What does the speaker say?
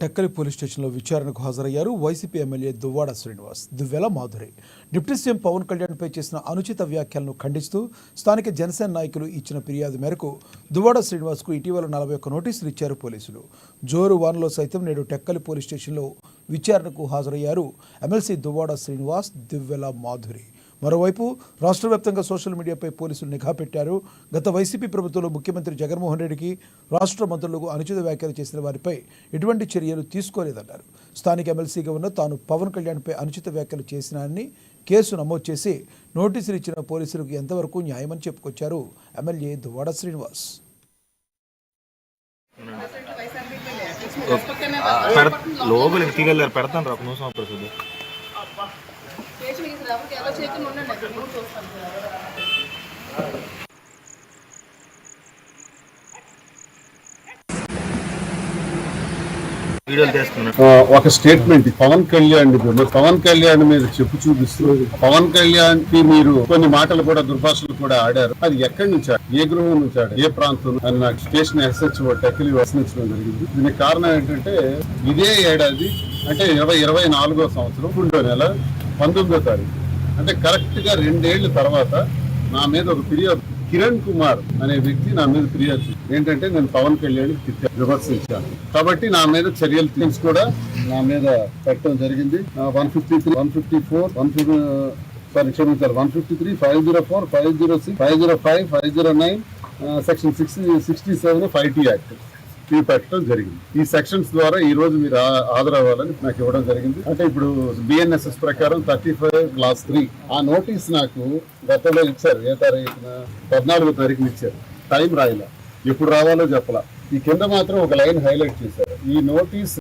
Tekkali police స్టేషన్లో విచారణకు హాజరయ్యారు YCP MLA Duvvada Srinivas. Duvvela Madhuri deputy CM Pawan కళ్యాణ్పై చేసిన అనుచిత వ్యాఖ్యలను ఖండిస్తూ స్థానిక జనసేన నాయకులు ఇచ్చిన ఫిర్యాదు మేరకు దువ్వాడ శ్రీనివాస్కు ఇటీవల 41 నోటీసులు ఇచ్చారు పోలీసులు. జోరు వాన్లో సైతం నేడు టెక్కలి పోలీస్ స్టేషన్లో విచారణకు హాజరయ్యారు ఎమ్మెల్సీ దువ్వాడ శ్రీనివాస్, దువ్వెల మాధురి. మరోవైపు రాష్ట్ర వ్యాప్తంగా సోషల్ మీడియాపై పోలీసులు నిఘా పెట్టారు. గత వైసీపీ ప్రభుత్వంలో ముఖ్యమంత్రి జగన్మోహన్ రెడ్డికి, రాష్ట్ర మంత్రులకు అనుచిత వ్యాఖ్యలు చేసిన వారిపై ఎటువంటి చర్యలు తీసుకోలేదన్నారు. స్థానిక ఎమ్మెల్సీగా ఉన్న తాను పవన్ కళ్యాణ్పై అనుచిత వ్యాఖ్యలు చేసినానని కేసు నమోదు చేసి నోటీసులు ఇచ్చిన పోలీసులకు ఎంతవరకు న్యాయమని చెప్పుకొచ్చారు ఎమ్మెల్యే దువ్వాడ శ్రీనివాస్. లోపలికి తీగలేరు పెడతాను రా నిమిషం ప్రసిద్ధి ఒక స్టేట్మెంట్ పవన్ కళ్యాణ్ మీద చెప్పు చూపిస్తూ పవన్ కళ్యాణ్ కి మీరు కొన్ని మాటలు కూడా దుర్భాషలు కూడా ఆడారు. అది ఎక్కడి నుంచి ఏ గృహం నుంచి ఆడారు, ఏ ప్రాంతం అని నాకు స్టేషన్ SHO టెక్కలి ప్రశ్నించడం జరిగింది. దీనికి కారణం ఏంటంటే ఇదే ఏడాది అంటే 2024వ సంవత్సరం 2వ నెల 19వ తారీఖు అంటే కరెక్ట్ గా 2 ఏళ్ల తర్వాత నా మీద ఒక ఫిర్యాదు, కిరణ్ కుమార్ అనే వ్యక్తి నా మీద ఫిర్యాదు ఏంటంటే నేను పవన్ కళ్యాణ్ విమర్శించాను కాబట్టి నా మీద చర్యలు కూడా నా మీద పెట్టడం జరిగింది. 153, 154, 153, 504, 506, 505, 509, సెక్షన్ 67 5T యాక్ట్ ఇవి పెట్టడం జరిగింది. ఈ సెక్షన్స్ ద్వారా ఈ రోజు మీరు హాజరవ్వాలని నాకు ఇవ్వడం జరిగింది. అంటే ఇప్పుడు BNSS ప్రకారం 35 క్లాస్ 3 ఆ నోటీస్ నాకు గతంలో ఇచ్చారు. ఏ తారీఖున 14వ తారీఖున ఇచ్చారు. టైం రాయలా, ఎప్పుడు రావాలో చెప్పలా. ఈ కింద మాత్రం ఒక లైన్ హైలైట్ చేశారు. ఈ నోటీస్